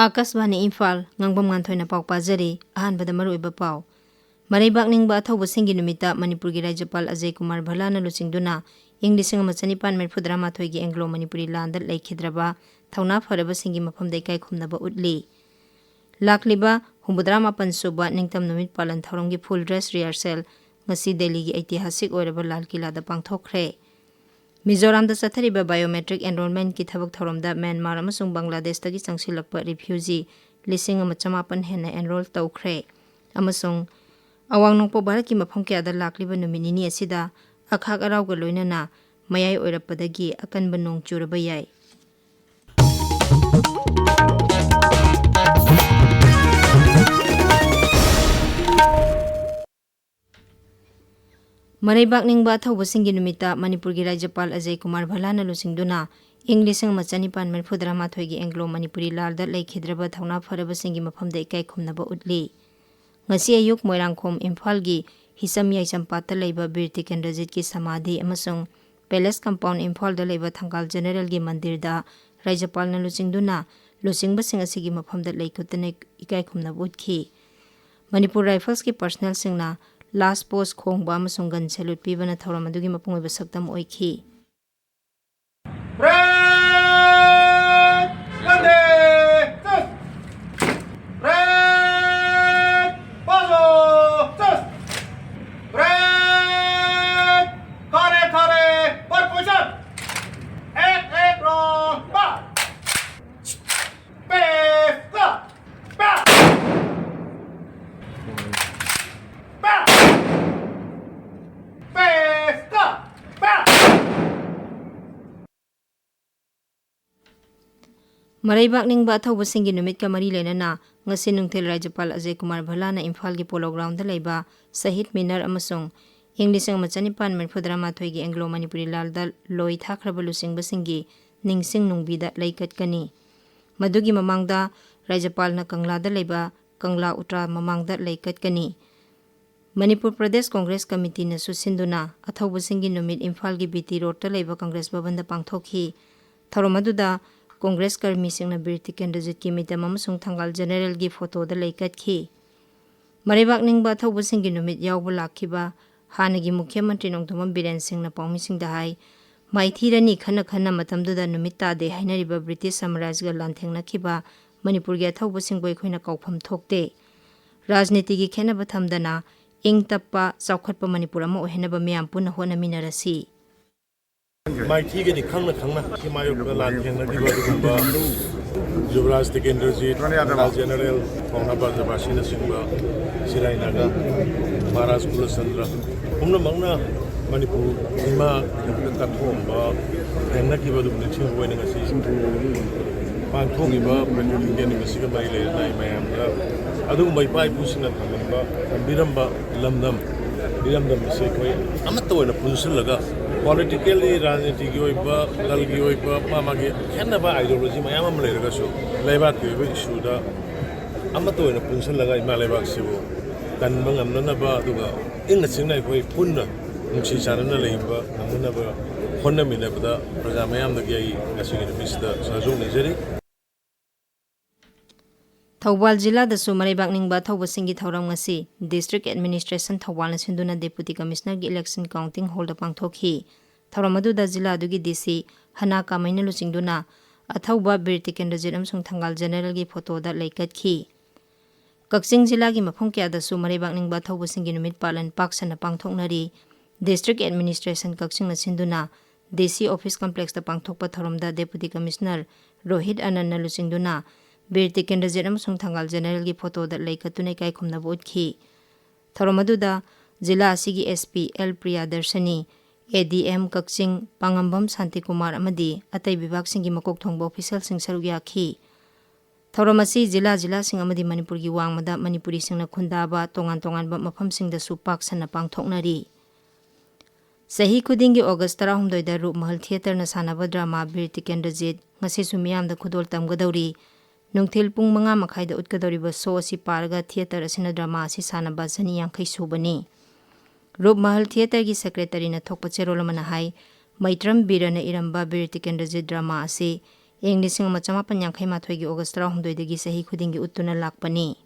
Akaswani Imphal Ngangbam Nganthoi na pau pajari ahanbada maruiba pau Maraibak ningba athauba singi numita Manipurgi Rajyapal Ajay Kumar Bhala na luchingduna ing 1973 gi Anglo Manipuri landa laikhidraba thauna faraba singi mafamdai kai khumnaba utli lakliba 74 suba ningtam numit palan thoromgi full dress rehearsal ngasi Delhi gi ऐतिहासिक ओरबा लाल किला दा पांगथोखरे मिजोराम दा चथरिबा biometric enrolment की थबक थौरमदा Myanmar अमसुंग Bangladesh तगी चंगसिलकपा refugee 15,000 हेना enrol तौखरे अमसुंग अवांग नोंपो Bharat की मफम क्यादा लाकलिबा नुमिनिनी असिदा अखाक अरावगा लोइनना मयाय ओइरपदगी अकनबा नोंग चुरबा याय Maraibak ningba thauba singi numita Manipurgi Rajyapal Ajay Kumar Bhala na luchingduna ing 1973 gi Anglo Manipuri larda laikhidraba thauna faraba singi mafamda ikai khumnaba utli ngasi ayuk moirangkhom Imphal gi hisam yaichampat leiba Bir Tikendrajit ki samadhi amasung Palace Compound Imphal da leiba Thangkal General gi mandir da Rajyapal na luchingduna luchingba sing asigi mafamda laikutane ikai khumnaba utkhi Manipur Rifles ki personnel singna last post khongba amasung gun salute pibana thauram adugi mapungoi basaktam oikhi Maraibak ningba thauba singi numit ka mari lenana ngasi nungthil Rajyapal Ajay Kumar Bhala na Imphal gi polo ground da leiba Sahit Minar amasung ing 1973 gi Anglo Manipuri lal da loi thakraba lusingba singi ningsing nungbida laikat kani madugi mamangda Rajyapal na Kangla da leiba Kangla Utra mamangda laikat kani Manipur Pradesh Congress Committee na susinduna athauba singi numit Imphal gi BT Road da leiba Congress Bhavan da pangthokhi thauromaduda Congress Karmi Singna Bir Tikendrajit ki mitam amasung Thangkal General gi photo da laikatki Maraibak ningba thauba singi numit yawba lakhiba hanagi Mukhya Mantri Nongthomam Biren Singh na paumi sing da hai maithirani khana khana matamduda numit tade hainariba British Samaraj ga lanthengna khiba Manipur gi thauba singboi khoina kaupham thokte rajniti gi khenaba thamdana ing tappa chaukhatpa Manipur ama ohenaba miyam punna hona minarasi Mighty getting Kanga Himayo Land Gumba Juvraj Tikendrajit, General Pongaba Bashina Simba, Sirainaga, Maras Kulasandra, Umna Manipur, Hima, Katumba, and Nakiba Lukin winning a season. Pantogiba, when getting a cigar by late night, I do my pipe pushing at Hamamba, and Biramba, Lamdam, Biramdam, I'm not doing a position laga. Politically, Ranjiti Goiba, Dalgi Goiba, Mamagi, Canaba ideology, my Amam Legaso, Labak issue the Amato in a Punson Laga Malabak Sivo, Tanbang and Nanaba, in the Sinai way, Punda, Muchisana Limba, and Nanaba, Honda Minabda, Prazamayam the Gay, as you can miss the Sazon Nizeri. Thawal Jilla the Maraibak ningba thauba singi thauram ngasi District Administration Thawal na sinduna Deputy Commissioner gi Election Counting Hall da pangthokhi thauramadu da jilla adugi DC hana kamaina luchingduna athauba Bir Tikendrajit amsung Thangkal General gi photo da laikatki Kakching Jilla gi mafam kya da Maraibak ningba thauba singi numit palan paksana pangthoknari District Administration Kakching na sinduna DC Office Complex da pangthokpa thauramda Deputy Commissioner Rohit Anand na luchingduna Bir Tikendrajit amasung Thangkal General gi photo da laikatune kai khumna bodki thauromaduda jilla asigi SP L Priyadarshani ADM Kakching Pangambam Santi Kumar amadi atai bibak singi makok thongba official sing sarugya khi thauromasi jilla sing amadi Manipur gi wangmada Manipuri singna khundaba tongan ba mafam sing da supak sana pangthoknari Sahi Kudingi August 13 da Rup Mahal Theater na sanaba drama Bir Tikendrajit ngasi sumiyam da khudol tamgadauri Nungthil pung mga makai da utkadoriba so si parga theater asina drama si sanaba zani yangkai subani. Rup Mahal Theater gi secretary na thokpa cherola manahai Maitram Bira na iramba Bir Tikendrajit drama asi ꯏꯪ 1982ꯒꯤ ꯑꯣꯒꯁ꯭ꯠ 16ꯗꯒꯤ ꯆꯍꯤ ꯈꯨꯗꯤꯡꯒꯤ ꯎꯠꯇꯨꯅ ꯂꯥꯛꯄꯅꯤ꯫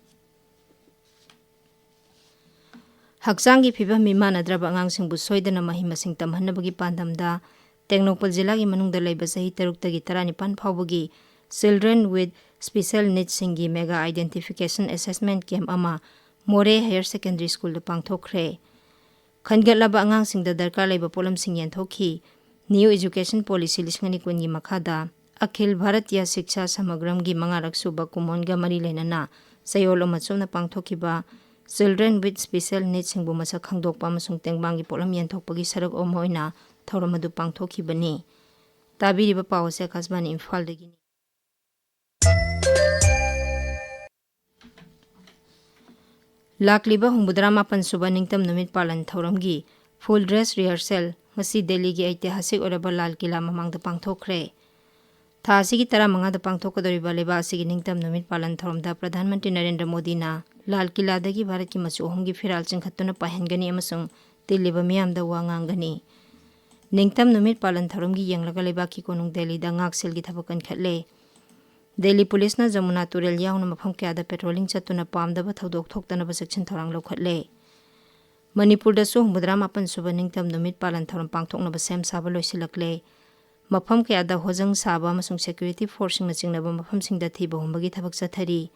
ꯍꯛꯆꯥꯡꯒꯤ ꯐꯤꯚꯝ ꯃꯤꯃꯥꯟꯅꯗ꯭ꯔꯕ ꯑꯉꯥꯡꯁꯤꯡꯕꯨ ꯁꯣꯏꯗꯅ ꯃꯍꯩ-ꯃꯁꯤꯡ ꯇꯝꯍꯟꯅꯕꯒꯤ ꯄꯥꯟꯗꯝꯗ ꯇꯦꯡꯅꯧꯄꯜ ꯖꯤꯂꯥꯒꯤ ꯃꯅꯨꯡꯗ ꯂꯩꯕ ꯆꯍꯤ 6ꯇꯒꯤ 19 ꯐꯥꯎꯕꯒꯤ ꯆꯤꯜꯗ꯭ꯔꯦꯟ ꯋꯤꯠ ꯁ꯭ꯄꯦꯁꯤꯑꯦꯜ ꯅꯤꯗꯁꯤꯡꯒꯤ ꯃꯦꯒꯥ ꯑꯥꯏꯗꯦꯟꯇꯤꯐꯤꯀꯦꯁꯟ ꯑꯦꯁꯦꯁꯃꯦꯟꯠ ꯀꯦꯝꯞ ꯑꯃ ꯃꯣꯔꯦ ꯍꯥꯌꯔ ꯁꯦꯀꯦꯟꯗꯔꯤ ꯁ꯭ꯀꯨꯜꯗ ꯄꯥꯡꯊꯣꯛꯈ꯭ꯔꯦ꯫ ꯈꯟꯒꯠꯂꯕ ꯑꯉꯥꯡꯁꯤꯡꯗ ꯗꯔꯀꯥꯔ ꯂꯩꯕ ꯄꯣꯠꯂꯝꯁꯤꯡ ꯌꯦꯟꯊꯣꯛꯈꯤ꯫ ꯅ꯭ꯌꯨ ꯑꯦꯖꯨꯀꯦꯁꯟ ꯄꯣꯂꯤꯁꯤ 2020ꯒꯤ ꯃꯈꯥꯗ ꯑꯈꯤꯜ ꯚꯥꯔꯇꯤꯌꯥ ꯁꯤꯛꯁꯥ ꯁꯃꯒ꯭ꯔꯝꯒꯤ 5ꯔꯛ ꯁꯨꯕ ꯀꯨꯝꯑꯣꯟꯒ ꯃꯔꯤ ꯂꯩꯅꯅ ꯆꯌꯣꯜ ꯑꯃ ꯆꯨꯞꯅ ꯄꯥꯡꯊꯣꯛꯈꯤꯕ ꯆꯤꯜꯗ꯭ꯔꯦꯟ ꯋꯤꯠ ꯁ꯭ꯄꯦꯁꯤꯑꯦꯜ ꯅꯤꯗꯁꯤꯡꯕꯨ ꯃꯁꯛ ꯈꯪꯗꯣꯛꯄ ꯑꯃꯁꯨꯡ ꯇꯦꯡꯕꯥꯡꯒꯤ ꯄꯣꯠꯂꯝ ꯌꯦꯟꯊꯣꯛꯄꯒꯤ ꯁꯔꯨꯛ ꯑꯃ ꯑꯣꯏꯅ ꯊꯧꯔꯝ ꯑꯗꯨ ꯄꯥꯡꯊꯣꯛꯈꯤꯕꯅꯤ꯫ ꯇꯥꯕꯤꯔꯤꯕ ꯄꯥꯎ ꯑꯁꯤ ꯑꯀꯥꯁꯕꯥꯅꯤ ꯏꯝꯐꯥꯜꯗꯒꯤꯅꯤ꯫ ꯂꯥꯛꯂꯤꯕ 67 ꯁꯨꯕ ꯅꯤꯡꯇꯝ ꯅꯨꯃꯤꯠ ꯄꯥꯂꯟ ꯊꯧꯔꯝꯒꯤ ꯐꯨꯜ ꯗ꯭ꯔꯦꯁ ꯔꯤꯍꯔꯁꯦꯜ ꯉꯁꯤ ꯗꯦꯜꯂꯤꯒꯤ ꯑꯩꯇꯤꯍꯥꯁꯤꯛ ꯑꯣꯏꯔꯕ ꯂꯥꯜ ꯀꯤꯂꯥ ꯃꯃꯥꯡꯗ ꯄꯥꯡꯊꯣꯛꯈ꯭ꯔꯦ꯫ ꯊꯥ ꯑꯁꯤꯒꯤ 15ꯗ ꯄꯥꯡꯊꯣꯛꯀꯗꯧꯔꯤꯕ ꯂꯩꯕꯥꯛ ꯑꯁꯤꯒꯤ ꯅꯤꯡꯇꯝ ꯅꯨꯃꯤꯠ ꯄꯥꯂꯟ ꯊꯧꯔꯝꯗ ꯄ꯭ꯔꯙꯥꯟ ꯃꯟꯇ꯭ꯔꯤ ꯅꯔꯦꯟꯗ꯭ꯔ ꯃꯣꯗꯤꯅ ꯂꯥꯜ ꯀꯤꯂꯥꯗꯒꯤ ꯚꯥꯔꯠꯀꯤ ꯃꯆꯨ ꯑꯍꯨꯝꯒꯤ ꯐꯤꯔꯥꯜ ꯆꯤꯡꯈꯠꯇꯨꯅ ꯄꯥꯏꯍꯟꯒꯅꯤ ꯑꯃꯁꯨꯡ ꯇꯤꯜꯂꯤꯕ ꯃꯤꯌꯥꯝꯗ ꯋꯥ ꯉꯥꯡꯒꯅꯤ꯫ ꯅꯤꯡꯇꯝ ꯅꯨꯃꯤꯠ ꯄꯥꯂꯟ ꯊꯧꯔꯝꯒꯤ ꯌꯦꯡꯂꯒ ꯂꯩꯕꯥꯛꯀꯤ ꯀꯣꯅꯨꯡ ꯗꯦꯜꯂꯤꯗ ꯉꯥꯛꯁꯦꯜꯒꯤ ꯊꯕꯛ ꯀꯟꯈꯠꯂꯦ꯫ ꯗꯦꯜꯂꯤ ꯄꯨꯂꯤꯁꯅ ꯖꯃꯨꯅꯥ ꯇꯨꯔꯦꯜ ꯌꯥꯎꯅ ꯃꯐꯝ ꯀꯌꯥꯗ ꯄꯦꯇ꯭ꯔꯣꯂꯤꯡ ꯆꯠꯇꯨꯅ ꯄꯥꯝꯗꯕ ꯊꯧꯗꯣꯛ ꯊꯣꯛꯇꯅꯕ ꯆꯦꯛꯁꯤꯟ ꯊꯧꯔꯥꯡ ꯂꯧꯈꯠꯂꯦ꯫ ꯃꯅꯤꯄꯨꯔꯗꯁꯨ 67 ꯁꯨꯕ ꯅꯤꯡꯇꯝ ꯅꯨꯃꯤꯠ ꯄꯥꯂꯟ ꯊꯧꯔꯝ ꯄꯥꯡꯊꯣꯛꯅꯕ ꯁꯦꯝ ꯁꯥꯕ ꯂꯣꯏꯁꯤꯜꯂꯛꯂꯦ꯫ ꯃꯐꯝ ꯀꯌꯥꯗ ꯍꯣꯖꯪ ꯁꯥꯕ ꯑꯃꯁꯨꯡ ꯁꯦꯀ꯭ꯌꯨꯔꯤꯇꯤ ꯐꯣꯔꯁꯁꯤꯡꯅ ꯆꯤꯡꯅꯕ ꯃꯐꯝꯁꯤꯡꯗ ꯊꯤꯕ ꯍꯨꯝꯕꯒꯤ ꯊꯕꯛ ꯆꯠꯊꯔꯤ꯫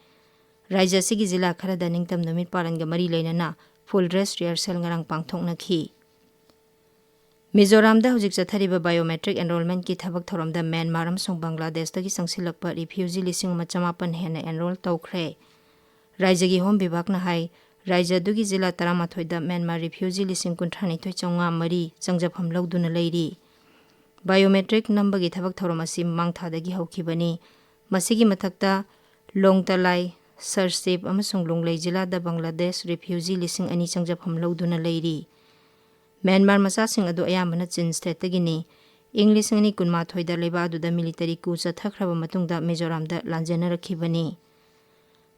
ꯔꯥꯖ꯭ꯌ ꯑꯁꯤꯒꯤ ꯖꯤꯂꯥ ꯈꯔꯗ ꯅꯤꯡꯇꯝ ꯅꯨꯃꯤꯠ ꯄꯥꯂꯟꯒ ꯃꯔꯤ ꯂꯩꯅꯅ ꯐꯨꯜ ꯗ꯭ꯔꯦꯁ ꯔꯤꯍꯔꯁꯦꯜ ꯉꯔꯥꯡ ꯄꯥꯡꯊꯣꯛꯅꯈꯤ꯫ ꯃꯤꯖꯣꯔꯥꯝꯗ ꯍꯧꯖꯤꯛ ꯆꯠꯊꯔꯤꯕ ꯕꯥꯏꯑꯣꯃꯦꯇ꯭ꯔꯤꯛ ꯑꯦꯟꯔꯣꯜꯃꯦꯟꯠꯀꯤ ꯊꯕꯛ ꯊꯧꯔꯝꯗ ꯃ꯭ꯌꯥꯟꯃꯥꯔ ꯑꯃꯁꯨꯡ ꯕꯪꯒ꯭ꯂꯥꯗꯦꯁꯇꯒꯤ ꯆꯪꯁꯤꯜꯂꯛꯄ ꯔꯤꯐ꯭ꯌꯨꯖꯤ 9,900 ꯍꯦꯟꯅ ꯑꯦꯟꯔꯣꯜ ꯇꯧꯈ꯭ꯔꯦ꯫ ꯔꯥꯖ꯭ꯌꯒꯤ ꯍꯣꯝ ꯕꯤꯚꯥꯒꯅ ꯍꯥꯏ ꯔꯥꯖ꯭ꯌ ꯑꯗꯨꯒꯤ ꯖꯤꯂꯥ 12ꯗ ꯃ꯭ꯌꯥꯟꯃꯥꯔ ꯔꯤꯐ꯭ꯌꯨꯖꯤ 32,903 ꯆꯪꯖꯐꯝ ꯂꯧꯗꯨꯅ ꯂꯩꯔꯤ꯫ ꯕꯥꯏꯑꯣꯃꯦꯇ꯭ꯔꯤꯛ ꯅꯝꯕꯒꯤ ꯊꯕꯛ ꯊꯧꯔꯝ ꯑꯁꯤ ꯃꯃꯥꯡ ꯊꯥꯗꯒꯤ ꯍꯧꯈꯤꯕꯅꯤ꯫ ꯃꯁꯤꯒꯤ ꯃꯊꯛꯇ ꯂꯣꯡꯇꯂꯥꯏ, ꯁꯔꯆꯤꯞ ꯑꯃꯁꯨꯡ ꯂꯣꯡꯂꯩ ꯖꯤꯂꯥꯗ ꯕꯪꯒ꯭ꯂꯥꯗꯦꯁ ꯔꯤꯐ꯭ꯌꯨꯖꯤ 2,000 ꯆꯪꯖꯐꯝ ꯂꯧꯗꯨꯅ ꯂꯩꯔꯤ꯫ ꯃ꯭ꯌꯥꯟꯃꯥꯔ ꯃꯆꯥꯁꯤꯡ ꯑꯗꯨ ꯑꯌꯥꯝꯕꯅ ꯆꯤꯟ ꯁ꯭ꯇꯦꯠꯇꯒꯤꯅꯤ꯫ ꯏꯪ 2012ꯗ ꯂꯩꯕꯥꯛ ꯑꯗꯨꯗ ꯃꯤꯂꯤꯇꯔꯤ ꯀꯨ ꯆꯠꯊꯈ꯭ꯔꯕ ꯃꯇꯨꯡꯗ ꯃꯤꯖꯣꯔꯥꯝꯗ ꯂꯥꯟꯖꯦꯟꯅꯔꯛꯈꯤꯕꯅꯤ꯫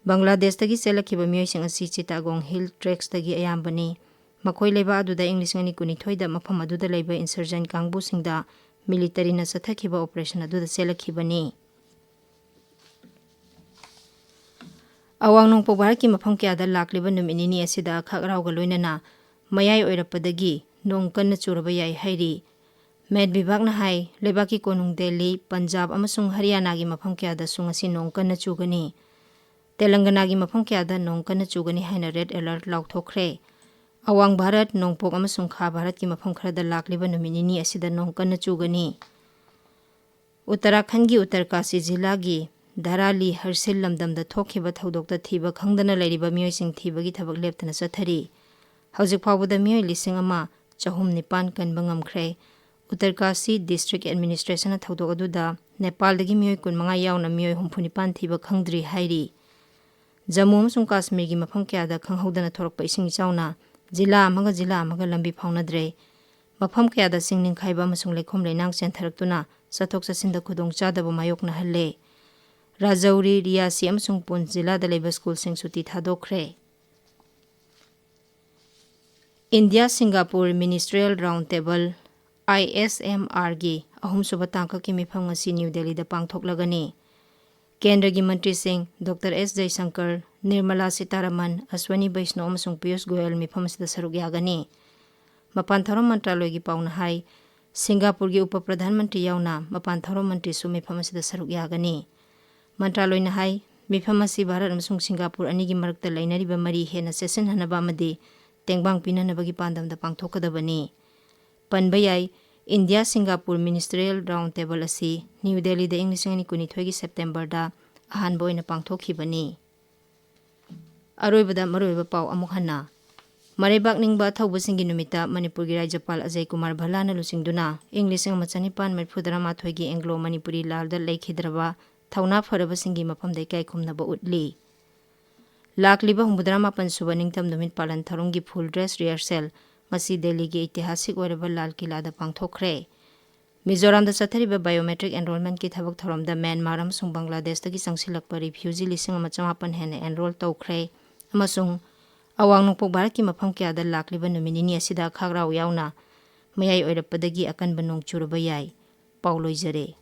ꯕꯪꯒ꯭ꯂꯥꯗꯦꯁꯇꯒꯤ ꯆꯦꯜꯂꯛꯈꯤꯕ ꯃꯤꯑꯣꯏꯁꯤꯡ ꯑꯁꯤ ꯆꯤꯇꯥꯒꯣꯡ ꯍꯤꯜ ꯇ꯭ꯔꯦꯛꯁꯇꯒꯤ ꯑꯌꯥꯝꯕꯅꯤ꯫ ꯃꯈꯣꯏ ꯂꯩꯕꯥꯛ ꯑꯗꯨꯗ ꯏꯪ 2012ꯗ ꯃꯐꯝ ꯑꯗꯨꯗ ꯂꯩꯕ ꯏꯟꯁꯔꯖꯦꯟꯠ ꯀꯥꯡꯕꯨꯁꯤꯡꯗ ꯃꯤꯂꯤꯇꯔꯤꯅ ꯆꯠꯊꯈꯤꯕ ꯑꯣꯄꯔꯦꯁꯟ ꯑꯗꯨꯗ ꯆꯦꯜꯂꯛꯈꯤꯕꯅꯤ꯫ ꯑꯋꯥꯡ ꯅꯣꯡꯄꯣꯛ ꯚꯥꯔꯠꯀꯤ ꯃꯐꯝ ꯀꯌꯥꯗ ꯂꯥꯛꯂꯤꯕ ꯅꯨꯃꯤꯠ ꯅꯤꯅꯤ ꯑꯁꯤꯗ ꯑꯈꯥꯛ ꯑꯔꯥꯎꯒ ꯂꯣꯏꯅꯅ ꯃꯌꯥꯏ ꯑꯣꯏꯔꯞꯄꯗꯒꯤ ꯅꯣꯡ ꯀꯟꯅ ꯆꯨꯔꯕ ꯌꯥꯏ ꯍꯥꯏꯔꯤ꯫ ꯃꯦꯠ ꯕꯤꯚꯥꯒꯅ ꯍꯥꯏ ꯂꯩꯕꯥꯛꯀꯤ ꯀꯣꯅꯨꯡ ꯗꯦꯜꯂꯤ, ꯄꯟꯖꯥꯕ ꯑꯃꯁꯨꯡ ꯍꯔꯤꯌꯥꯅꯥꯒꯤ ꯃꯐꯝ ꯀꯌꯥꯗꯁꯨ ꯉꯁꯤ ꯅꯣꯡ ꯀꯟꯅ ꯆꯨꯒꯅꯤ꯫ ꯇꯦꯂꯪꯒꯅꯥꯒꯤ ꯃꯐꯝ ꯀꯌꯥꯗ ꯅꯣꯡ ꯀꯟꯅ ꯆꯨꯒꯅꯤ ꯍꯥꯏꯅ ꯔꯦꯗ ꯑꯦꯂꯔꯠ ꯂꯥꯎꯊꯣꯛꯈ꯭ꯔꯦ꯫ ꯑꯋꯥꯡ ꯚꯥꯔꯠ, ꯅꯣꯡꯄꯣꯛ ꯑꯃꯁꯨꯡ ꯈꯥ ꯚꯥꯔꯠꯀꯤ ꯃꯐꯝ ꯈꯔꯗ ꯂꯥꯛꯂꯤꯕ ꯅꯨꯃꯤꯠ ꯅꯤꯅꯤ ꯑꯁꯤꯗ ꯅꯣꯡ ꯀꯟꯅ ꯆꯨꯒꯅꯤ꯫ ꯎꯠꯇꯔꯥꯈꯟꯗꯒꯤ ꯎꯠꯇꯔꯀꯥꯁꯤ ꯖꯤꯂꯥꯒꯤ ꯙꯔꯥꯂꯤ ꯍꯔꯁꯤꯜ ꯂꯝꯗꯝꯗ ꯊꯣꯛꯈꯤꯕ ꯊꯧꯗꯣꯛꯇ ꯊꯤꯕ ꯈꯪꯗꯅ ꯂꯩꯔꯤꯕ ꯃꯤꯑꯣꯏꯁꯤꯡ ꯊꯤꯕꯒꯤ ꯊꯕꯛ ꯂꯦꯞꯇꯅ ꯆꯠꯊꯔꯤ꯫ ꯍꯧꯖꯤꯛ ꯐꯥꯎꯕꯗ ꯃꯤꯑꯣꯏ 1,309 ꯀꯟꯕ ꯉꯝꯈ꯭ꯔꯦ꯫ ꯎꯠꯇꯔꯀꯥꯁꯤ ꯗꯤꯁꯇ꯭ꯔꯤꯛ ꯑꯦꯗꯃꯤꯅꯤꯁꯇ꯭ꯔꯦꯁꯟꯅ ꯊꯧꯗꯣꯛ ꯑꯗꯨꯗ ꯅꯦꯄꯥꯜꯗꯒꯤ ꯃꯤꯑꯣꯏ 25 ꯌꯥꯎꯅ ꯃꯤꯑꯣꯏ 69 ꯊꯤꯕ ꯈꯪꯗ꯭ꯔꯤ ꯍꯥꯏꯔꯤ꯫ ꯖꯝꯃꯨ ꯑꯃꯁꯨꯡ ꯀꯥꯁꯃꯤꯔꯒꯤ ꯃꯐꯝ ꯀꯌꯥꯗ ꯈꯪꯍꯧꯗꯅ ꯊꯣꯔꯛꯄ ꯏꯁꯤꯡ ꯏꯆꯥꯎꯅ ꯖꯤꯂꯥ ꯑꯃꯒ ꯂꯝꯕꯤ ꯐꯥꯎꯅꯗ꯭ꯔꯦ꯫ ꯃꯐꯝ ꯀꯌꯥꯗ ꯆꯤꯡ ꯅꯤꯡꯈꯥꯏꯕ ꯑꯃꯁꯨꯡ ꯂꯩꯈꯣꯝ ꯂꯩꯅꯥꯡ ꯆꯦꯟꯊꯔꯛꯇꯨꯅ ꯆꯠꯊꯣꯛ ꯆꯠꯁꯤꯟꯗ ꯈꯨꯗꯣꯡꯆꯥꯗꯕ ꯃꯥꯌꯣꯛꯅꯍꯜꯂꯦ꯫ ꯔꯥꯖꯧꯔꯤ, ꯔꯤꯌꯥꯁꯤ ꯑꯃꯁꯨꯡ ꯄꯨꯟꯆ ꯖꯤꯂꯥꯗ ꯂꯩꯕ ꯁ꯭ꯀꯨꯜꯁꯤꯡ ꯁꯨꯇꯤ ꯊꯥꯗꯣꯛꯈ꯭ꯔꯦ꯫ ꯏꯟꯗꯤꯌꯥ ꯁꯤꯡꯒꯥꯄꯨꯔ ꯃꯤꯅꯤꯁꯇ꯭ꯔꯤꯌꯦꯜ ꯔꯥꯎꯟꯗ ꯇꯦꯕꯜ ISMRꯒꯤ ꯑꯍꯨꯝꯁꯨꯕ ꯇꯥꯡꯀꯛꯀꯤ ꯃꯤꯐꯝ ꯉꯁꯤ ꯅ꯭ꯌꯨ ꯗꯦꯜꯂꯤꯗ ꯄꯥꯡꯊꯣꯛꯂꯒꯅꯤ꯫ ꯀꯦꯟꯗ꯭ꯔꯒꯤ ꯃꯟꯇ꯭ꯔꯤꯁꯤꯡ ꯗꯣꯛꯇꯔ S. ꯖꯌꯁꯪꯀꯔ, ꯅꯤꯔꯃꯂꯥ ꯁꯤꯇꯥꯔꯥꯃꯟ, ꯑꯁ꯭ꯋꯅꯤ ꯕꯩꯁꯅꯣ ꯑꯃꯁꯨꯡ ꯄꯤꯌꯨꯁ ꯒꯣꯌꯦꯜ ꯃꯤꯐꯝ ꯑꯁꯤꯗ ꯁꯔꯨꯛ ꯌꯥꯒꯅꯤ꯫ ꯃꯄꯥꯟ ꯊꯧꯔꯝ ꯃꯟꯇ꯭ꯔꯥꯂꯣꯏꯒꯤ ꯄꯥꯎꯅ ꯍꯥꯏ ꯁꯤꯡꯒꯥꯄꯨꯔꯒꯤ ꯎꯄ ꯄ꯭ꯔꯙꯥꯟ ꯃꯟꯇ꯭ꯔꯤ ꯌꯥꯎꯅ ꯃꯄꯥꯟ ꯊꯧꯔꯝ ꯃꯟꯇ꯭ꯔꯤꯁꯨ ꯃꯤꯐꯝ ꯑꯁꯤꯗ ꯁꯔꯨꯛ ꯌꯥꯒꯅꯤ꯫ ꯃꯟꯇ꯭ꯔꯥꯂꯣꯏꯅ ꯍꯥꯏ ꯃꯤꯐꯝ ꯑꯁꯤ ꯚꯥꯔꯠ ꯑꯃꯁꯨꯡ ꯁꯤꯡꯒꯥꯄꯨꯔ ꯑꯅꯤꯒꯤ ꯃꯔꯛꯇ ꯂꯩꯅꯔꯤꯕ ꯃꯔꯤ ꯍꯦꯟꯅ ꯆꯦꯠꯁꯤꯟꯍꯟꯅꯕ ꯑꯃꯗꯤ ꯇꯦꯡꯕꯥꯡ ꯄꯤꯅꯅꯕꯒꯤ ꯄꯥꯟꯗꯝꯗ ꯄꯥꯡꯊꯣꯛꯀꯗꯕꯅꯤ꯫ ꯄꯟꯕ ꯌꯥꯏ ꯏꯟꯗꯤꯌꯥ ꯁꯤꯡꯒꯥꯄꯨꯔ ꯃꯤꯅꯤꯁꯇ꯭ꯔꯤꯌꯦꯜ ꯔꯥꯎꯟꯗ ꯇꯦꯕꯜ ꯑꯁꯤ ꯅ꯭ꯌꯨ ꯗꯦꯜꯂꯤꯗ ꯏꯪ 2022ꯒꯤ ꯁꯦꯞꯇꯦꯝꯕꯔꯗ ꯑꯍꯥꯟꯕ ꯑꯣꯏꯅ ꯄꯥꯡꯊꯣꯛꯈꯤꯕꯅꯤ꯫ ꯑꯔꯣꯏꯕꯗ ꯃꯔꯨꯑꯣꯏꯕ ꯄꯥꯎ ꯑꯃꯨꯛ ꯍꯟꯅ ꯃꯔꯩꯕꯥꯛ ꯅꯤꯡꯕ ꯑꯊꯧꯕꯁꯤꯡꯒꯤ ꯅꯨꯃꯤꯠꯇ ꯃꯅꯤꯄꯨꯔꯒꯤ ꯔꯥꯖ꯭ꯌꯄꯥꯜ ꯑꯖꯌ ꯀꯨꯃꯥꯔ ꯚꯜꯂꯥꯅ ꯂꯨꯆꯤꯡꯗꯨꯅ ꯏꯪ 1978ꯒꯤ ꯑꯦꯡꯒ꯭ꯂꯣ ꯃꯅꯤꯄꯨꯔꯤ ꯂꯥꯜꯗ ꯂꯩꯈꯤꯗ꯭ꯔꯕ ꯊꯧꯅꯥ ꯐꯔꯕꯁꯤꯡꯒꯤ ꯃꯐꯝꯗ ꯏꯀꯥꯏ ꯈꯨꯝꯅꯕ ꯎꯠꯂꯤ꯫ ꯂꯥꯛꯂꯤꯕ 67 ꯁꯨꯕ ꯅꯤꯡꯇꯝ ꯅꯨꯃꯤꯠ ꯄꯥꯂꯟ ꯊꯧꯔꯝꯒꯤ ꯐꯨꯜ ꯗ꯭ꯔꯦꯁ ꯔꯤꯍꯔꯁꯦꯜ ꯉꯁꯤ ꯗꯦꯜꯂꯤꯒꯤ ꯑꯩꯇꯤꯍꯥꯁꯤꯛ ꯑꯣꯏꯔꯕ ꯂꯥꯜ ꯀꯤꯂꯥꯗ ꯄꯥꯡꯊꯣꯛꯈ꯭ꯔꯦ꯫ ꯃꯤꯖꯣꯔꯥꯝꯗ ꯆꯠꯊꯔꯤꯕ ꯕꯥꯏꯑꯣꯃꯦꯇ꯭ꯔꯤꯛ ꯑꯦꯟꯔꯣꯜꯃꯦꯟꯠꯀꯤ ꯊꯕꯛ ꯊꯧꯔꯝꯗ ꯃ꯭ꯌꯥꯟꯃꯥꯔ ꯑꯃꯁꯨꯡ ꯕꯪꯒ꯭ꯂꯥꯗꯦꯁꯇꯒꯤ ꯆꯪꯁꯤꯜꯂꯛꯄ ꯔꯤꯐ꯭ꯌꯨꯖꯤ 9,900 ꯍꯦꯟꯅ ꯑꯦꯟꯔꯣꯜ ꯇꯧꯈ꯭ꯔꯦ ꯑꯃꯁꯨꯡ ꯑꯋꯥꯡ ꯅꯣꯡꯄꯣꯛ ꯚꯥꯔꯠꯀꯤ ꯃꯐꯝ ꯀꯌꯥꯗ ꯂꯥꯛꯂꯤꯕ ꯅꯨꯃꯤꯠ ꯅꯤꯅꯤ ꯑꯁꯤꯗ ꯑꯈꯥꯛ ꯑꯔꯥꯎ ꯌꯥꯎꯅ ꯃꯌꯥꯏ ꯑꯣꯏꯔꯞꯄꯗꯒꯤ ꯑꯀꯟꯕ ꯅꯣꯡ ꯆꯨꯔꯕ ꯌꯥꯏ꯫ ꯄꯥꯎ ꯂꯣꯏꯖꯔꯦ꯫